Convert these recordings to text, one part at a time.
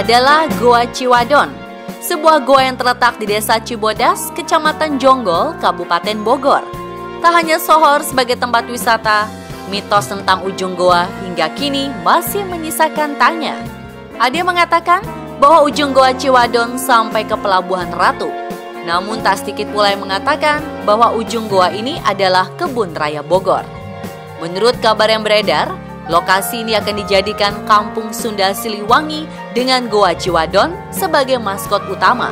Adalah Goa Ciwadon, sebuah goa yang terletak di Desa Cibodas, Kecamatan Jonggol, Kabupaten Bogor. Tak hanya sohor sebagai tempat wisata, mitos tentang ujung goa hingga kini masih menyisakan tanya. Ada yang mengatakan bahwa ujung Goa Ciwadon sampai ke Pelabuhan Ratu. Namun tak sedikit pula yang mengatakan bahwa ujung goa ini adalah Kebun Raya Bogor. Menurut kabar yang beredar, lokasi ini akan dijadikan Kampung Sunda Siliwangi dengan Goa Ciwadon sebagai maskot utama.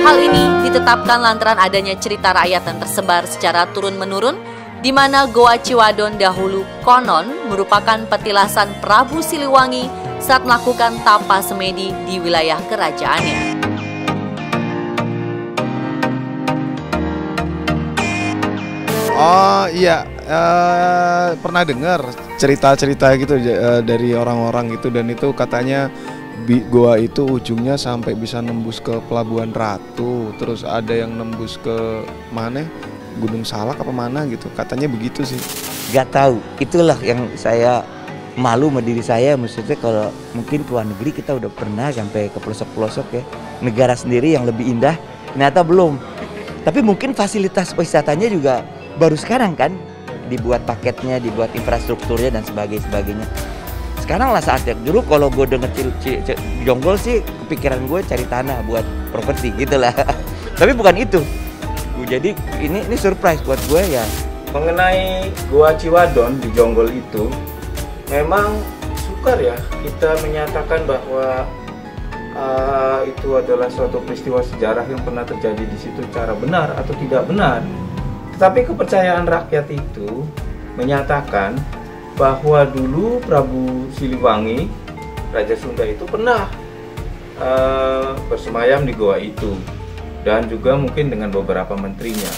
Hal ini ditetapkan lantaran adanya cerita rakyat yang tersebar secara turun-menurun, di mana Goa Ciwadon dahulu konon merupakan petilasan Prabu Siliwangi saat melakukan tapa semedi di wilayah kerajaannya. Oh iya, pernah dengar cerita-cerita gitu dari orang-orang gitu, dan itu katanya goa itu ujungnya sampai bisa nembus ke Pelabuhan Ratu, terus ada yang nembus ke mana, Gunung Salak apa mana gitu, katanya begitu sih. Gak tahu, itulah yang saya malu sama diri saya, maksudnya kalau mungkin ke luar negeri kita udah pernah sampai ke pelosok-pelosok ya, negara sendiri yang lebih indah, ternyata belum. Tapi mungkin fasilitas wisatanya juga baru sekarang kan, dibuat paketnya, dibuat infrastrukturnya dan sebagainya. Sekarang lah saatnya. Dulu kalau gue denger Jonggol sih, kepikiran gue cari tanah buat properti gitu lah. Tapi bukan itu. Jadi ini surprise buat gue ya. Mengenai Goa Ciwadon di Jonggol itu, memang sukar ya kita menyatakan bahwa itu adalah suatu peristiwa sejarah yang pernah terjadi di situ secara benar atau tidak benar. Tetapi kepercayaan rakyat itu menyatakan bahwa dulu Prabu Siliwangi, Raja Sunda itu pernah bersemayam di goa itu, dan juga mungkin dengan beberapa menterinya.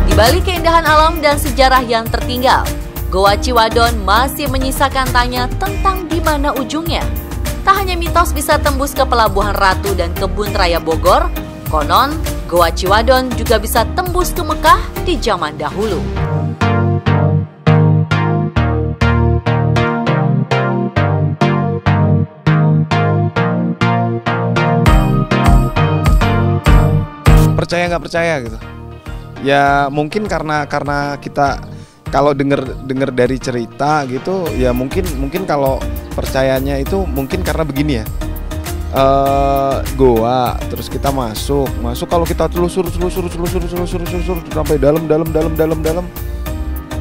Di balik keindahan alam dan sejarah yang tertinggal, Goa Ciwadon masih menyisakan tanya tentang di mana ujungnya. Tak hanya mitos bisa tembus ke Pelabuhan Ratu dan Kebun Raya Bogor, konon Goa Ciwadon juga bisa tembus ke Mekah di zaman dahulu. Percaya nggak percaya gitu? Ya mungkin karena kita kalau denger dari cerita gitu ya, mungkin kalau percayanya itu mungkin karena begini ya, goa terus kita masuk kalau kita telusur sampai dalam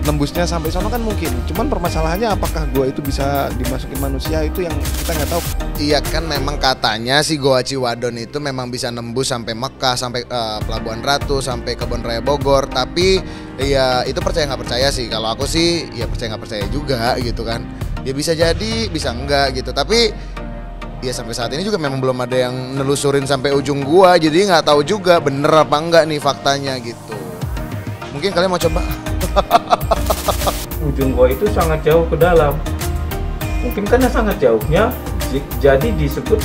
nembusnya sampai sana kan mungkin. Cuman permasalahannya apakah goa itu bisa dimasukin manusia, itu yang kita nggak tahu. Iya kan, memang katanya si Goa Ciwadon itu memang bisa nembus sampai Mekah, sampai Pelabuhan Ratu, sampai Kebun Raya Bogor. Tapi ya itu percaya nggak percaya sih. Kalau aku sih ya percaya nggak percaya juga gitu kan. Ya bisa jadi, bisa enggak gitu. Tapi ya sampai saat ini juga memang belum ada yang nelusurin sampai ujung gua. Jadi nggak tahu juga bener apa enggak nih faktanya gitu. Mungkin kalian mau coba. Ujung goa itu sangat jauh ke dalam. Mungkin karena sangat jauhnya, jadi disebut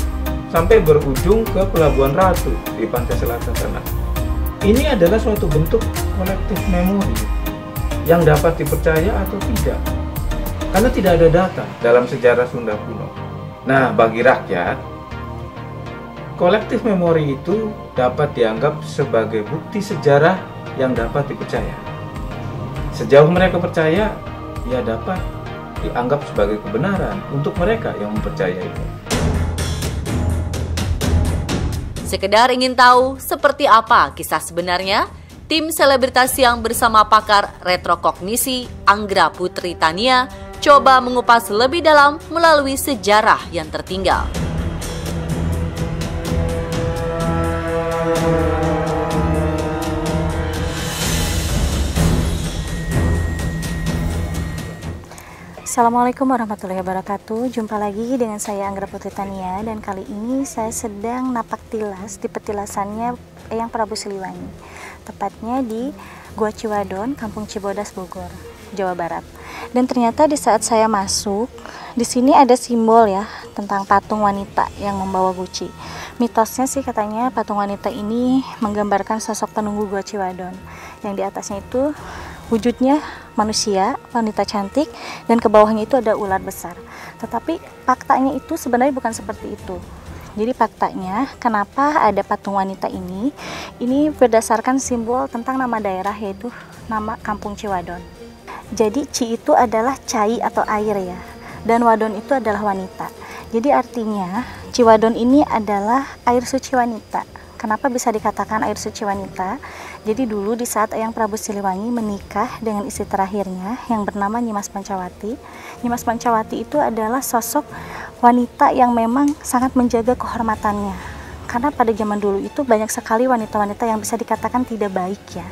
sampai berujung ke Pelabuhan Ratu di pantai selatan sana. Ini adalah suatu bentuk kolektif memori yang dapat dipercaya atau tidak, karena tidak ada data dalam sejarah Sunda kuno. Nah, bagi rakyat, kolektif memori itu dapat dianggap sebagai bukti sejarah yang dapat dipercaya. Sejauh mereka percaya, ia dapat dianggap sebagai kebenaran untuk mereka yang mempercayainya. Sekedar ingin tahu seperti apa kisah sebenarnya, tim selebritas yang bersama pakar retrokognisi Anggra Putri Tania coba mengupas lebih dalam melalui sejarah yang tertinggal. Assalamualaikum warahmatullahi wabarakatuh. Jumpa lagi dengan saya Anggra Putri Tania, dan kali ini saya sedang napak tilas di petilasannya Eyang Prabu Siliwangi, tepatnya di Gua Ciwadon, Kampung Cibodas, Bogor, Jawa Barat. Dan ternyata di saat saya masuk, di sini ada simbol ya tentang patung wanita yang membawa guci. Mitosnya sih katanya patung wanita ini menggambarkan sosok penunggu Gua Ciwadon, yang di atasnya itu wujudnya manusia, wanita cantik, dan ke bawahnya itu ada ular besar. Tetapi faktanya itu sebenarnya bukan seperti itu. Jadi faktanya kenapa ada patung wanita ini berdasarkan simbol tentang nama daerah, yaitu nama Kampung Ciwadon. Jadi Ci itu adalah cai atau air ya, dan Wadon itu adalah wanita. Jadi artinya Ciwadon ini adalah air suci wanita. Kenapa bisa dikatakan air suci wanita? Jadi dulu di saat Eyang Prabu Siliwangi menikah dengan istri terakhirnya yang bernama Nyimas Pancawati. Nyimas Pancawati itu adalah sosok wanita yang memang sangat menjaga kehormatannya. Karena pada zaman dulu itu banyak sekali wanita-wanita yang bisa dikatakan tidak baik ya.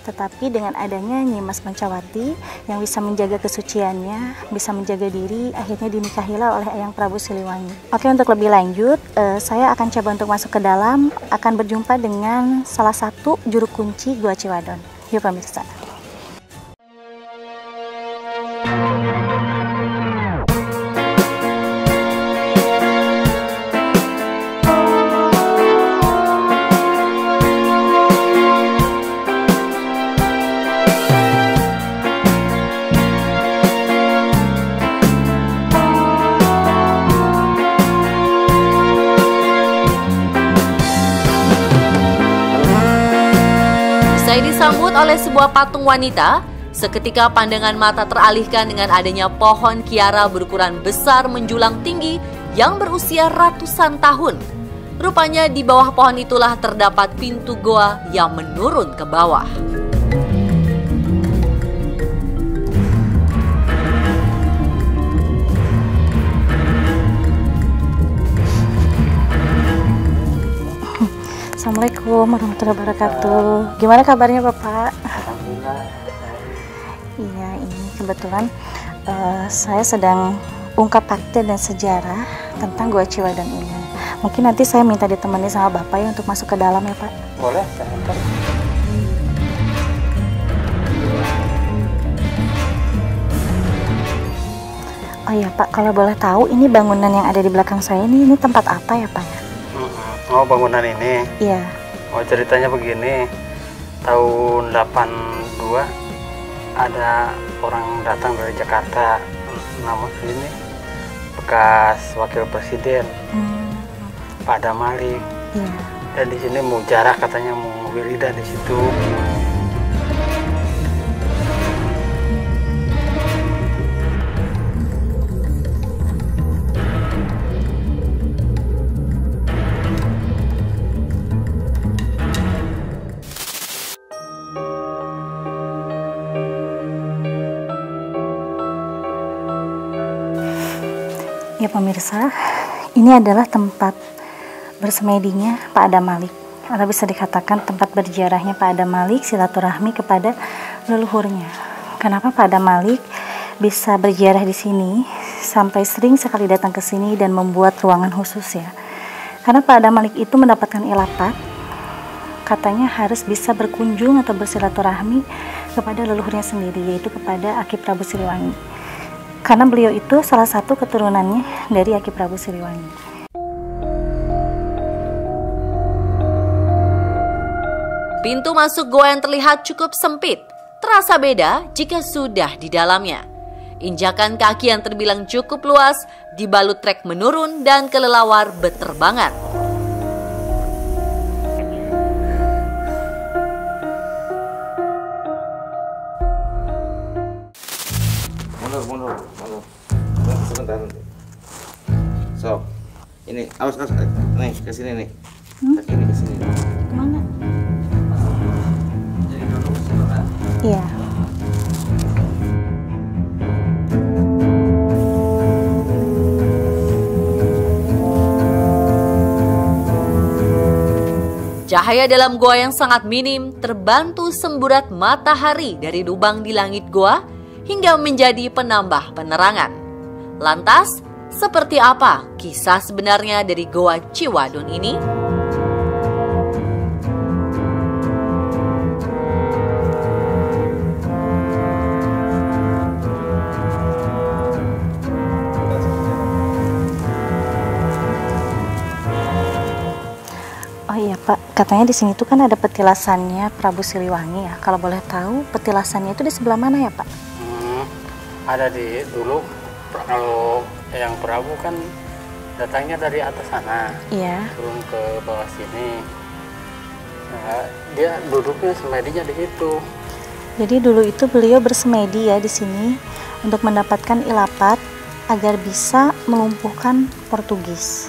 Tetapi dengan adanya Nyimas Pancawati yang bisa menjaga kesuciannya, bisa menjaga diri, akhirnya dinikahilah oleh Eyang Prabu Siliwangi. Oke, untuk lebih lanjut, saya akan coba untuk masuk ke dalam, akan berjumpa dengan salah satu juru kunci Gua Ciwadon. Yuk pemirsa. Usai disambut oleh sebuah patung wanita, seketika pandangan mata teralihkan dengan adanya pohon kiara berukuran besar menjulang tinggi yang berusia ratusan tahun. Rupanya di bawah pohon itulah terdapat pintu goa yang menurun ke bawah. Assalamualaikum warahmatullahi wabarakatuh. Gimana kabarnya Bapak? Alhamdulillah. Iya, ini kebetulan saya sedang ungkap fakta dan sejarah tentang Gua Ciwadon ini. Mungkin nanti saya minta ditemani sama Bapak ya untuk masuk ke dalam ya Pak. Boleh, saya antar. Oh iya Pak, kalau boleh tahu ini bangunan yang ada di belakang saya ini tempat apa ya Pak ya? Oh, bangunan ini. Iya. Oh, ceritanya begini. Tahun 82 ada orang datang dari Jakarta, nama ini bekas wakil presiden, Pak Adam Malik. Iya. Dan di sini mau jarak katanya, mau wiridan di situ. Ya pemirsa, ini adalah tempat bersemedinya Pak Adam Malik, atau bisa dikatakan tempat berziarahnya Pak Adam Malik, silaturahmi kepada leluhurnya. Kenapa Pak Adam Malik bisa berziarah di sini, sampai sering sekali datang ke sini dan membuat ruangan khusus ya? Karena Pak Adam Malik itu mendapatkan ilapat, katanya harus bisa berkunjung atau bersilaturahmi kepada leluhurnya sendiri, yaitu kepada Aki Prabu Siliwangi. Karena beliau itu salah satu keturunannya dari Aki Prabu Siliwangi. Pintu masuk goa yang terlihat cukup sempit, terasa beda jika sudah di dalamnya. Injakan kaki yang terbilang cukup luas, dibalut trek menurun dan kelelawar beterbangan. Mundur. Sebentar. Sok. Ini, awas. Nih, ke sini nih. Kaki ini ke sini. Kemana? Jadi duduk sebentar. Iya. Cahaya dalam goa yang sangat minim terbantu semburat matahari dari lubang di langit goa hingga menjadi penambah penerangan. Lantas, seperti apa kisah sebenarnya dari Goa Ciwadon ini? Oh iya Pak, katanya di sini tuh kan ada petilasannya Prabu Siliwangi ya. Kalau boleh tahu petilasannya itu di sebelah mana ya Pak? Ada di dulu, kalau yang Prabu kan datangnya dari atas sana, Iya. turun ke bawah sini. Nah, dia duduknya semedinya di situ. Jadi dulu itu beliau bersemedi ya di sini untuk mendapatkan ilapat agar bisa melumpuhkan Portugis.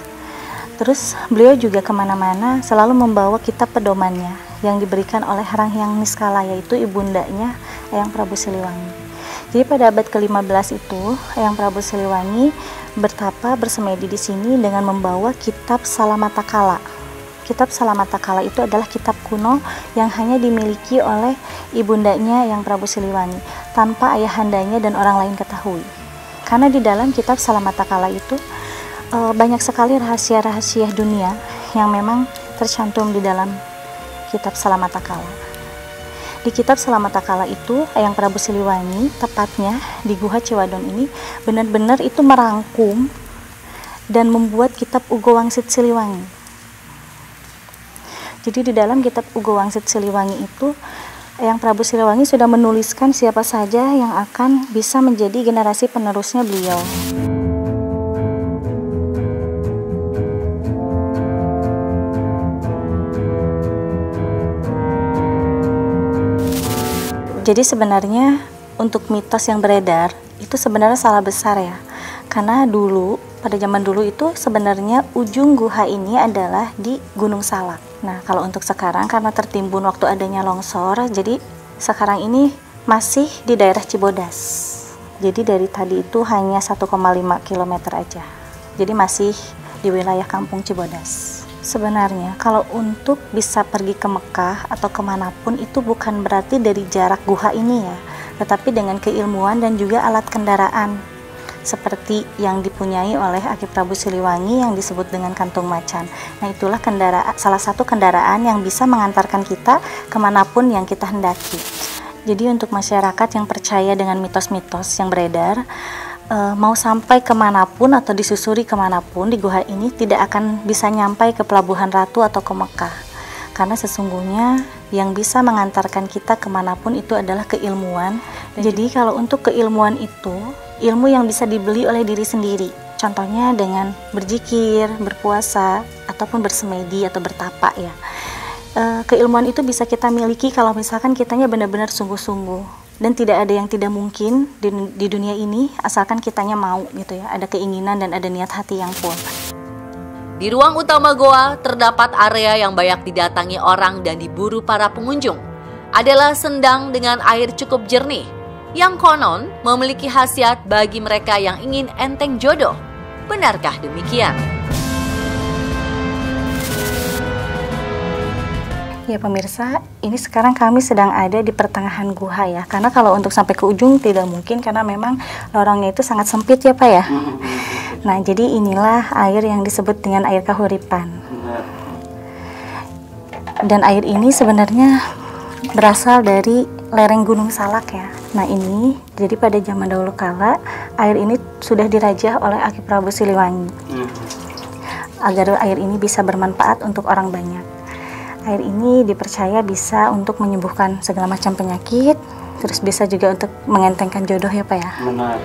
Terus beliau juga kemana-mana selalu membawa kitab pedomannya yang diberikan oleh Haranghyang Niskala, yaitu ibundanya Eyang Prabu Siliwangi. Jadi pada abad ke-15 itu Eyang Prabu Siliwangi bertapa bersemedi di sini dengan membawa kitab Salamatakala. Kitab Salamatakala itu adalah kitab kuno yang hanya dimiliki oleh ibundanya Eyang Prabu Siliwangi tanpa ayahandanya dan orang lain ketahui. Karena di dalam kitab Salamatakala itu banyak sekali rahasia-rahasia dunia yang memang tercantum di dalam kitab Salamatakala. Di kitab Salamatakala itu Eyang Prabu Siliwangi, tepatnya di Guha Ciwadon ini, benar-benar itu merangkum dan membuat kitab Ugo Wangsit Siliwangi. Jadi di dalam kitab Ugo Wangsit Siliwangi itu Eyang Prabu Siliwangi sudah menuliskan siapa saja yang akan bisa menjadi generasi penerusnya beliau. Jadi sebenarnya untuk mitos yang beredar itu sebenarnya salah besar ya. Karena dulu, pada zaman dulu itu sebenarnya ujung guha ini adalah di Gunung Salak. Nah, kalau untuk sekarang karena tertimbun waktu adanya longsor, jadi sekarang ini masih di daerah Cibodas. Jadi dari tadi itu hanya 1,5 km aja. Jadi masih di wilayah kampung Cibodas. Sebenarnya kalau untuk bisa pergi ke Mekah atau kemanapun itu bukan berarti dari jarak guha ini ya, tetapi dengan keilmuan dan juga alat kendaraan seperti yang dipunyai oleh Aki Prabu Siliwangi yang disebut dengan kantung macan. Nah itulah salah satu kendaraan yang bisa mengantarkan kita kemanapun yang kita hendaki. Jadi untuk masyarakat yang percaya dengan mitos-mitos yang beredar, mau sampai kemanapun atau disusuri kemanapun di guha ini tidak akan bisa nyampai ke Pelabuhan Ratu atau ke Mekah, karena sesungguhnya yang bisa mengantarkan kita kemanapun itu adalah keilmuan. Jadi kalau untuk keilmuan itu ilmu yang bisa dibeli oleh diri sendiri, contohnya dengan berzikir, berpuasa, ataupun bersemedi atau bertapa ya. Keilmuan itu bisa kita miliki kalau misalkan kitanya benar-benar sungguh-sungguh. Dan tidak ada yang tidak mungkin di dunia ini asalkan kitanya mau gitu ya, ada keinginan dan ada niat hati yang full. Di ruang utama goa terdapat area yang banyak didatangi orang dan diburu para pengunjung. Adalah sendang dengan air cukup jernih yang konon memiliki khasiat bagi mereka yang ingin enteng jodoh. Benarkah demikian? Ya pemirsa, ini sekarang kami sedang ada di pertengahan guha ya. Karena kalau untuk sampai ke ujung tidak mungkin karena memang lorongnya itu sangat sempit ya Pak ya. Nah jadi inilah air yang disebut dengan air kahuripan. Dan air ini sebenarnya berasal dari lereng Gunung Salak ya. Nah ini, jadi pada zaman dahulu kala air ini sudah dirajah oleh Aki Prabu Siliwangi agar air ini bisa bermanfaat untuk orang banyak. Air ini dipercaya bisa untuk menyembuhkan segala macam penyakit, terus bisa juga untuk mengentengkan jodoh ya Pak ya. Benar.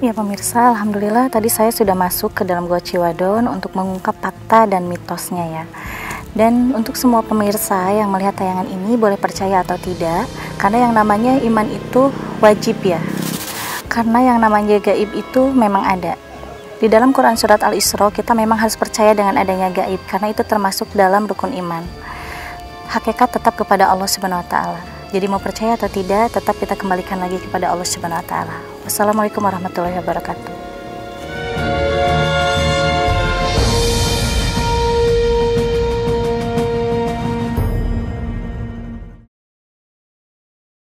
Ya pemirsa, alhamdulillah tadi saya sudah masuk ke dalam Goa Ciwadon untuk mengungkap fakta dan mitosnya ya. Dan untuk semua pemirsa yang melihat tayangan ini boleh percaya atau tidak, karena yang namanya iman itu wajib ya. Karena yang namanya gaib itu memang ada. Di dalam Quran Surat Al-Isra kita memang harus percaya dengan adanya gaib, karena itu termasuk dalam rukun iman. Hakikat tetap kepada Allah Subhanahu wa Ta'ala. Jadi mau percaya atau tidak, tetap kita kembalikan lagi kepada Allah Subhanahu wa taala. Wassalamualaikum warahmatullahi wabarakatuh.